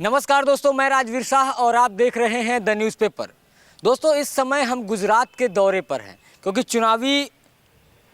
नमस्कार दोस्तों, मैं राजवीर शाह और आप देख रहे हैं द न्यूज़पेपर। दोस्तों, इस समय हम गुजरात के दौरे पर हैं क्योंकि चुनावी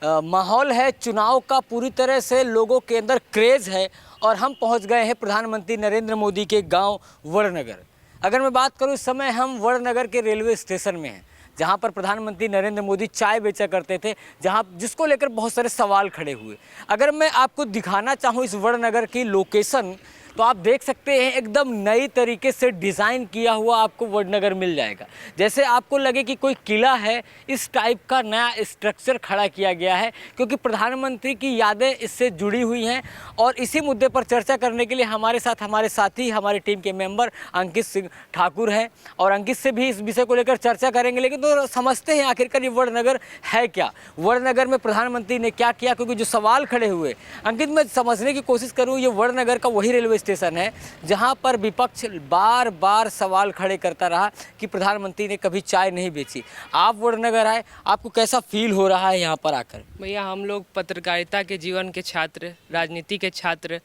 माहौल है। चुनाव का पूरी तरह से लोगों के अंदर क्रेज़ है और हम पहुंच गए हैं प्रधानमंत्री नरेंद्र मोदी के गांव वड़नगर। अगर मैं बात करूं, इस समय हम वड़नगर के रेलवे स्टेशन में हैं जहां पर प्रधानमंत्री नरेंद्र मोदी चाय बेचा करते थे, जिसको लेकर बहुत सारे सवाल खड़े हुए। अगर मैं आपको दिखाना चाहूँ इस वड़नगर की लोकेशन, तो आप देख सकते हैं एकदम नई तरीके से डिज़ाइन किया हुआ आपको वड़नगर मिल जाएगा। जैसे आपको लगे कि कोई किला है, इस टाइप का नया स्ट्रक्चर खड़ा किया गया है क्योंकि प्रधानमंत्री की यादें इससे जुड़ी हुई हैं। और इसी मुद्दे पर चर्चा करने के लिए हमारे साथ हमारे साथी, हमारी टीम के मेंबर अंकित सिंह ठाकुर हैं और अंकित से भी इस विषय को लेकर चर्चा करेंगे। लेकिन तो समझते हैं आखिरकार ये वड़नगर है क्या, वड़नगर में प्रधानमंत्री ने क्या किया, क्योंकि जो सवाल खड़े हुए अंकित, मैं समझने की कोशिश करूँ, ये वड़नगर का वही रेलवे स्टेशन है जहां पर विपक्ष बार बार सवाल खड़े करता रहा कि प्रधानमंत्री ने कभी चाय नहीं बेची। आप वड़नगर आए, आपको कैसा फील हो रहा है यहाँ पर आकर? भैया, हम लोग पत्रकारिता के जीवन के छात्र, राजनीति के छात्र,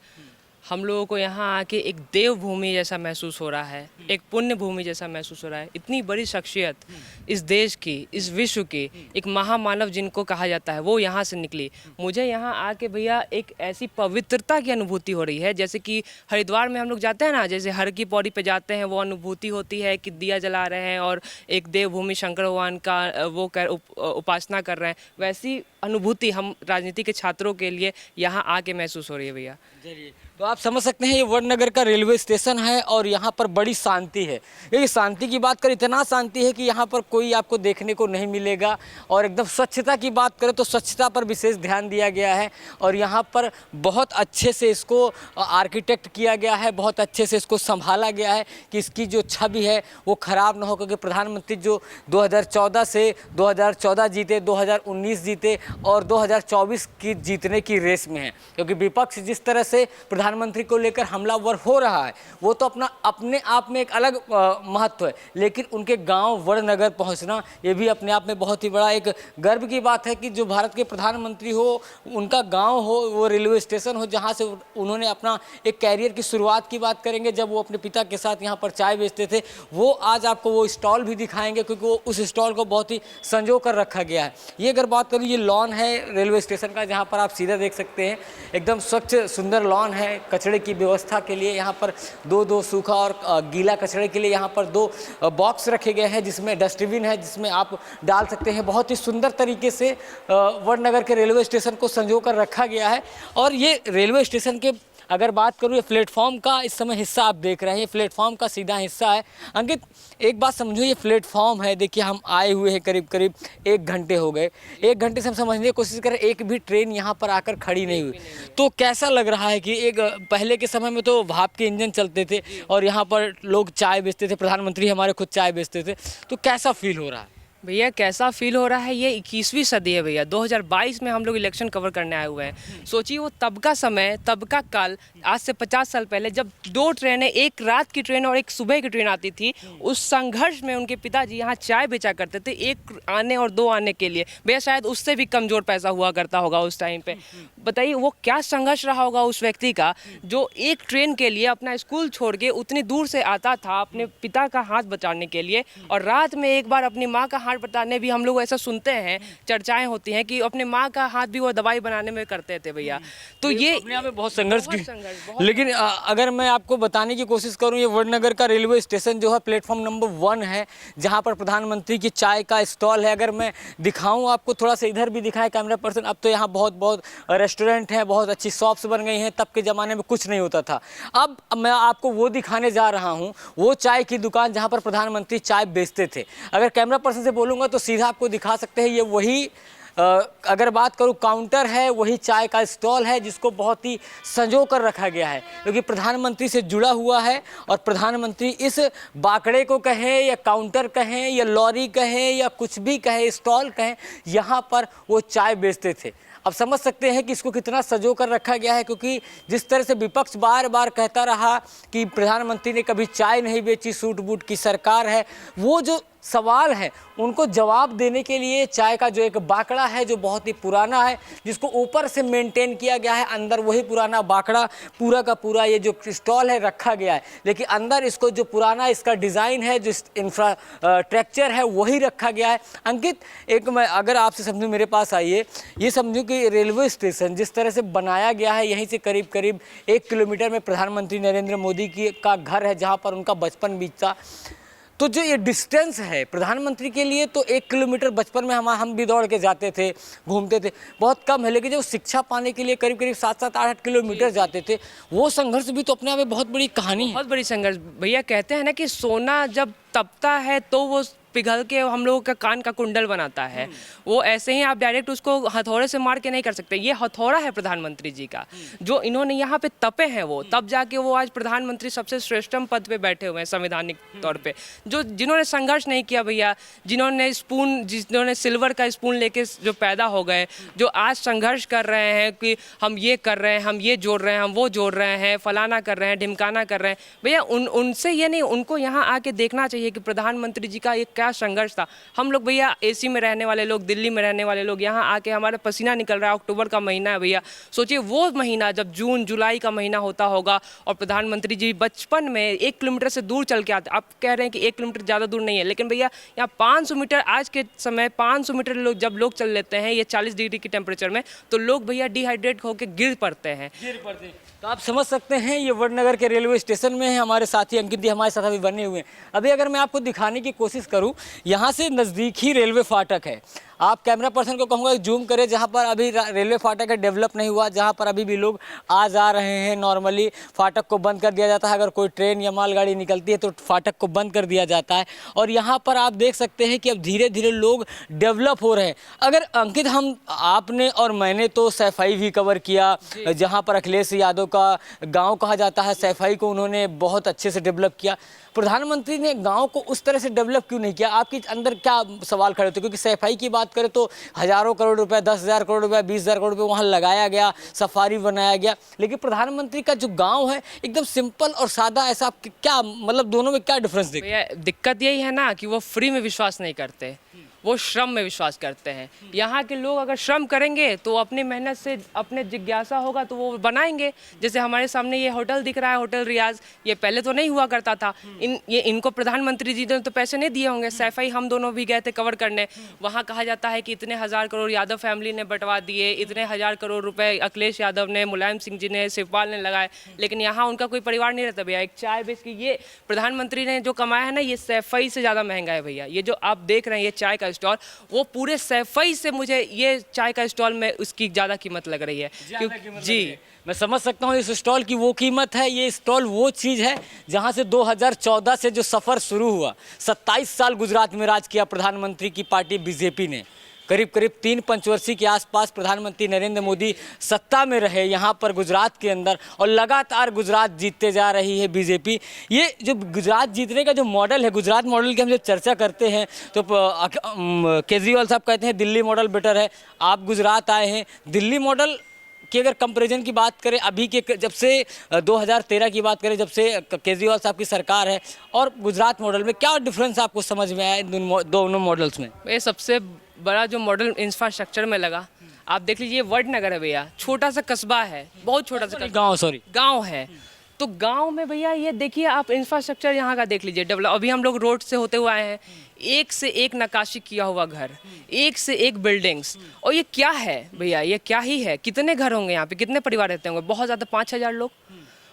हम लोगों को यहाँ आके एक देवभूमि जैसा महसूस हो रहा है, एक पुण्य भूमि जैसा महसूस हो रहा है। इतनी बड़ी शख्सियत इस देश की, इस विश्व की, एक महामानव जिनको कहा जाता है, वो यहाँ से निकली। मुझे यहाँ आके भैया एक ऐसी पवित्रता की अनुभूति हो रही है, जैसे कि हरिद्वार में हम लोग जाते हैं ना, जैसे हर की पौड़ी पे जाते हैं, वो अनुभूति होती है कि दिया जला रहे हैं और एक देवभूमि शंकर भगवान का वो उपासना कर रहे हैं। वैसी अनुभूति हम राजनीति के छात्रों के लिए यहाँ आके महसूस हो रही है भैया। तो आप समझ सकते हैं ये वड़नगर का रेलवे स्टेशन है और यहाँ पर बड़ी शांति है। ये शांति की बात करें, इतना शांति है कि यहाँ पर कोई आपको देखने को नहीं मिलेगा। और एकदम स्वच्छता की बात करें तो स्वच्छता पर विशेष ध्यान दिया गया है और यहाँ पर बहुत अच्छे से इसको आर्किटेक्ट किया गया है, बहुत अच्छे से इसको संभाला गया है कि इसकी जो छवि है वो ख़राब ना हो। क्योंकि प्रधानमंत्री जो 2014 से 2014 जीते, 2019 जीते और 2024 की जीतने की रेस में है। क्योंकि विपक्ष जिस तरह से प्रधानमंत्री को लेकर हमलावर हो रहा है वो तो अपने आप में एक अलग महत्व है, लेकिन उनके गांव वड़नगर पहुंचना ये भी अपने आप में बहुत ही बड़ा एक गर्व की बात है कि जो भारत के प्रधानमंत्री हो, उनका गांव हो, वो रेलवे स्टेशन हो जहां से उन्होंने अपना एक कैरियर की शुरुआत की बात करेंगे। जब वो अपने पिता के साथ यहाँ पर चाय बेचते थे, वो आज आपको वो स्टॉल भी दिखाएंगे क्योंकि वो उस स्टॉल को बहुत ही संजो कर रखा गया है। ये अगर बात करूँ, ये लॉन है रेलवे स्टेशन का जहाँ पर आप सीधा देख सकते हैं, एकदम स्वच्छ सुंदर लॉन है। कचरे की व्यवस्था के लिए यहाँ पर दो सूखा और गीला कचरे के लिए यहाँ पर 2 बॉक्स रखे गए हैं जिसमें डस्टबिन है, जिसमें आप डाल सकते हैं। बहुत ही सुंदर तरीके से वड़नगर के रेलवे स्टेशन को संजो कर रखा गया है। और ये रेलवे स्टेशन के अगर बात करूँ, ये प्लेटफॉर्म का इस समय हिस्सा आप देख रहे हैं, ये प्लेटफॉर्म का सीधा हिस्सा है। अंकित, एक बात समझो, ये प्लेटफॉर्म है, देखिए हम आए हुए हैं करीब 1 घंटे हो गए। 1 घंटे से हम समझने की कोशिश करें, एक भी ट्रेन यहाँ पर आकर खड़ी नहीं हुई। तो कैसा लग रहा है कि एक पहले के समय में तो भाप के इंजन चलते थे और यहाँ पर लोग चाय बेचते थे, प्रधानमंत्री हमारे खुद चाय बेचते थे, तो कैसा फील हो रहा है भैया? कैसा फील हो रहा है, ये 21वीं सदी है भैया। 2022 में हम लोग इलेक्शन कवर करने आए हुए हैं। सोचिए वो तब का समय, तब का काल, आज से 50 साल पहले, जब 2 ट्रेनें, एक रात की ट्रेन और एक सुबह की ट्रेन आती थी। उस संघर्ष में उनके पिताजी यहाँ चाय बेचा करते थे, 1 आने और 2 आने के लिए। भैया शायद उससे भी कमज़ोर पैसा हुआ करता होगा उस टाइम पे। बताइए वो क्या संघर्ष रहा होगा उस व्यक्ति का, जो एक ट्रेन के लिए अपना स्कूल छोड़ के उतनी दूर से आता था अपने पिता का हाथ बचाने के लिए। और रात में एक बार अपनी माँ का हाथ बताने भी हम लोग ऐसा सुनते हैं, चर्चाएं होती हैं कि अपने माँ का हाथ भी वो दवाई बनाने में करते थे भैया। तो ये अपने आप में बहुत संघर्ष की। लेकिन अगर मैं आपको बताने की कोशिश करूं, ये वड़नगर का रेलवे स्टेशन जो है प्लेटफॉर्म नंबर 1 है जहां पर प्रधानमंत्री की चाय का स्टॉल है। अगर मैं दिखाऊं आपको, थोड़ा सा इधर भी दिखाएं कैमरा पर्सन, अब तो यहाँ बहुत रेस्टोरेंट हैं, बहुत अच्छी शॉप्स बन गई हैं। तब के ज़माने में कुछ नहीं होता था। अब मैं आपको वो दिखाने जा रहा हूँ, वो चाय की दुकान जहाँ पर प्रधानमंत्री चाय बेचते थे। अगर कैमरा पर्सन से बोलूँगा तो सीधा आपको दिखा सकते हैं, ये वही अगर बात करूं काउंटर है, वही चाय का स्टॉल है जिसको बहुत ही संजो कर रखा गया है क्योंकि प्रधानमंत्री से जुड़ा हुआ है। और प्रधानमंत्री इस बाकड़े को कहें या काउंटर कहें या लॉरी कहें या कुछ भी कहें, स्टॉल कहें, यहाँ पर वो चाय बेचते थे। अब समझ सकते हैं कि इसको कितना सजो कर रखा गया है क्योंकि जिस तरह से विपक्ष बार बार कहता रहा कि प्रधानमंत्री ने कभी चाय नहीं बेची, सूट बूट की सरकार है, वो जो सवाल है उनको जवाब देने के लिए चाय का जो एक बाकड़ा है जो बहुत ही पुराना है, जिसको ऊपर से मेंटेन किया गया है, अंदर वही पुराना बाकड़ा पूरा का पूरा ये जो स्टॉल है रखा गया है, लेकिन अंदर इसको जो पुराना इसका डिज़ाइन है, जो इंफ्रास्ट्रक्चर है वही रखा गया है। अंकित, एक मैं अगर आपसे समझूँ, मेरे पास आइए, ये समझूँ कि रेलवे स्टेशन जिस तरह से बनाया गया है, यहीं से करीब करीब 1 किलोमीटर में प्रधानमंत्री नरेंद्र मोदी का घर है जहाँ पर उनका बचपन बीता। तो जो ये डिस्टेंस है प्रधानमंत्री के लिए, तो 1 किलोमीटर बचपन में हम भी दौड़ के जाते थे, घूमते थे, बहुत कम है, लेकिन जो शिक्षा पाने के लिए करीब करीब 7-7, 8-8 किलोमीटर जाते थे, वो संघर्ष भी तो अपने आप में बहुत बड़ी कहानी है। बहुत बड़ी संघर्ष भैया। कहते हैं ना कि सोना जब तपता है तो वो पिघल के हम लोगों का कान का कुंडल बनाता है। वो ऐसे ही आप डायरेक्ट उसको हथौड़े से मार के नहीं कर सकते। ये हथौड़ा है प्रधानमंत्री जी का, जो इन्होंने यहाँ पे तपे हैं, वो तब जाके वो आज प्रधानमंत्री सबसे श्रेष्ठतम पद पे बैठे हुए हैं संवैधानिक तौर पे। जो जिन्होंने संघर्ष नहीं किया भैया, जिन्होंने सिल्वर का स्पून लेके जो पैदा हो गए, जो आज संघर्ष कर रहे हैं कि हम ये कर रहे हैं, हम ये जोड़ रहे हैं, हम वो जोड़ रहे हैं, फलाना कर रहे हैं, ढिमकाना कर रहे हैं, भैया उनसे ये नहीं, उनको यहाँ आके देखना चाहिए कि प्रधानमंत्री जी का ये क्या संघर्ष था। हम लोग भैया एसी में रहने वाले लोग, दिल्ली में रहने वाले लोग, यहाँ आके हमारा पसीना निकल रहा है। अक्टूबर का महीना है भैया, सोचिए वो महीना जब जून जुलाई का महीना होता होगा और प्रधानमंत्री जी बचपन में 1 किलोमीटर से दूर चल के आते। आप कह रहे हैं कि 1 किलोमीटर ज़्यादा दूर नहीं है, लेकिन भैया यहाँ 500 मीटर, आज के समय 500 मीटर जब लोग चल लेते हैं ये 40 डिग्री की टेम्परेचर में, तो लोग भैया डिहाइड्रेट होकर गिर पड़ते हैं। तो आप समझ सकते हैं ये वडनगर के रेलवे स्टेशन में है। हमारे साथी अंकित जी हमारे साथ अभी बने हुए हैं। अभी अगर मैं आपको दिखाने की कोशिश करूं, यहाँ से नज़दीक ही रेलवे फाटक है। आप कैमरा पर्सन को कहूँगा जूम करें, जहाँ पर अभी रेलवे फाटक है, डेवलप नहीं हुआ, जहाँ पर अभी भी लोग आ जा रहे हैं। नॉर्मली फाटक को बंद कर दिया जाता है, अगर कोई ट्रेन या मालगाड़ी निकलती है तो फाटक को बंद कर दिया जाता है। और यहाँ पर आप देख सकते हैं कि अब धीरे धीरे लोग डेवलप हो रहे हैं। अगर अंकित, आपने और मैंने तो सैफई भी कवर किया, जहाँ पर अखिलेश यादव का गाँव कहा जाता है, सैफई को उन्होंने बहुत अच्छे से डेवलप किया। प्रधानमंत्री ने गांव को उस तरह से डेवलप क्यों नहीं किया? आपके अंदर क्या सवाल खड़े होते? क्योंकि सैफई की बात करें तो हज़ारों करोड़ रुपए, 10,000 करोड़ रुपए, 20,000 करोड़ रुपए वहाँ लगाया गया, सफारी बनाया गया, लेकिन प्रधानमंत्री का जो गांव है एकदम सिंपल और सादा, ऐसा क्या मतलब दोनों में क्या डिफरेंस देखते हैं? दिक्कत यही है ना कि वो फ्री में विश्वास नहीं करते, वो श्रम में विश्वास करते हैं। यहाँ के लोग अगर श्रम करेंगे तो अपनी मेहनत से, अपने जिज्ञासा होगा तो वो बनाएंगे। जैसे हमारे सामने ये होटल दिख रहा है, होटल रियाज, ये पहले तो नहीं हुआ करता था। इनको प्रधानमंत्री जी ने तो पैसे नहीं दिए होंगे। सैफई हम दोनों भी गए थे कवर करने, वहाँ कहा जाता है कि इतने 1000 करोड़ यादव फैमिली ने बंटवा दिए, इतने 1000 करोड़ रुपए अखिलेश यादव ने, मुलायम सिंह जी ने, शिवपाल ने लगाए, लेकिन यहाँ उनका कोई परिवार नहीं रहता भैया। एक चाय बेच के ये प्रधानमंत्री ने जो कमाया है ना, ये सैफई से ज़्यादा महंगा है भैया। ये जो आप देख रहे हैं ये चाय का स्टॉल, वो पूरे सैफई से मुझे ये चाय का स्टॉल में उसकी ज़्यादा कीमत लग रही है। जी, मैं समझ सकता हूँ इस स्टॉल की वो कीमत है। ये स्टॉल वो चीज़ है जहाँ से 2014 से जो सफ़र शुरू हुआ, 27 साल गुजरात में राज किया प्रधानमंत्री की पार्टी बीजेपी ने। करीब करीब 3 पंचवर्षीय के आसपास प्रधानमंत्री नरेंद्र मोदी सत्ता में रहे यहाँ पर गुजरात के अंदर, और लगातार गुजरात जीतते जा रही है बीजेपी। ये जो गुजरात जीतने का जो मॉडल है, गुजरात मॉडल की हम जब चर्चा करते हैं तो केजरीवाल साहब कहते हैं दिल्ली मॉडल बेटर है। आप गुजरात आए हैं, दिल्ली मॉडल कि अगर कंपैरिजन की बात करें अभी के, जब से 2013 की बात करें, जब से केजरीवाल साहब की सरकार है, और गुजरात मॉडल में क्या डिफरेंस आपको समझ में आया इन दोनों मॉडल्स में? ये सबसे बड़ा जो मॉडल इंफ्रास्ट्रक्चर में लगा, आप देख लीजिए वडनगर है भैया, छोटा सा कस्बा है, बहुत छोटा सा गाँव है। तो गांव में भैया ये देखिए आप इंफ्रास्ट्रक्चर यहाँ का देख लीजिए डेवलप। अभी हम लोग रोड से होते हुए आए हैं, एक से एक नक्काशी किया हुआ घर, एक से एक बिल्डिंग्स। और ये क्या है भैया, ये क्या ही है? कितने घर होंगे यहाँ पे, कितने परिवार रहते होंगे? बहुत ज़्यादा 5,000 लोग,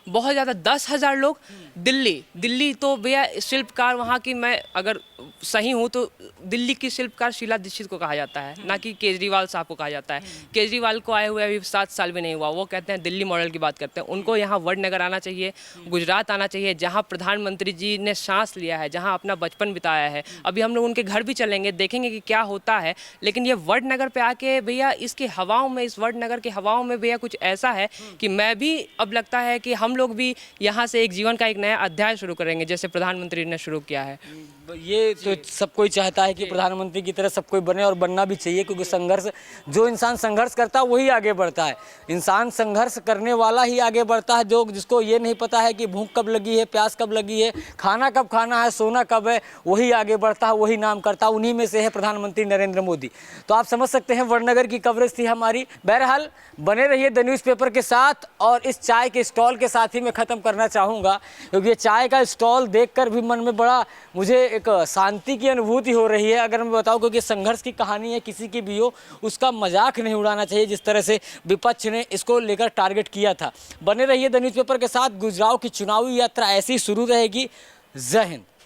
बहुत ज़्यादा 10,000 लोग। दिल्ली तो भैया शिल्पकार वहाँ की, मैं अगर सही हूँ तो दिल्ली की शिल्पकार शीला दीक्षित को कहा जाता है, ना कि केजरीवाल साहब को कहा जाता है। केजरीवाल को आए हुए अभी 7 साल भी नहीं हुआ, वो कहते हैं दिल्ली मॉडल की बात करते हैं। उनको यहाँ वडनगर आना चाहिए, गुजरात आना चाहिए, जहाँ प्रधानमंत्री जी ने सांस लिया है, जहाँ अपना बचपन बिताया है। अभी हम लोग उनके घर भी चलेंगे, देखेंगे कि क्या होता है। लेकिन ये वडनगर पे आके भैया इसकी हवाओं में, इस वडनगर की हवाओं में भैया कुछ ऐसा है कि मैं भी अब लगता है कि हम हम लोग भी यहाँ से एक जीवन का एक नया अध्याय शुरू करेंगे, जैसे प्रधानमंत्री ने शुरू किया है। ये तो सब कोई चाहता है कि प्रधानमंत्री की तरह सब कोई बने, और बनना भी चाहिए, क्योंकि संघर्ष, जो इंसान संघर्ष करता है वही आगे बढ़ता है। इंसान संघर्ष करने वाला ही आगे बढ़ता है। जो जिसको ये नहीं पता है कि भूख कब लगी है, प्यास कब लगी है, खाना कब खाना है, सोना कब है, वही आगे बढ़ता है, वही नाम करता है। उन्हीं में से है प्रधानमंत्री नरेंद्र मोदी। तो आप समझ सकते हैं वड़नगर की कवरेज थी हमारी। बहरहाल बने रहिए द न्यूज़पेपर के साथ, और इस चाय के स्टॉल के साथ ही मैं ख़त्म करना चाहूँगा, क्योंकि ये चाय का स्टॉल देखकर भी मन में बड़ा मुझे एक शांति की अनुभूति हो रही है। अगर मैं बताऊं, क्योंकि संघर्ष की कहानी है, किसी की भी हो, उसका मजाक नहीं उड़ाना चाहिए, जिस तरह से विपक्ष ने इसको लेकर टारगेट किया था। बने रहिए द न्यूज़पेपर के साथ। गुजराव की चुनावी यात्रा ऐसी शुरू रहेगी। जय हिंद।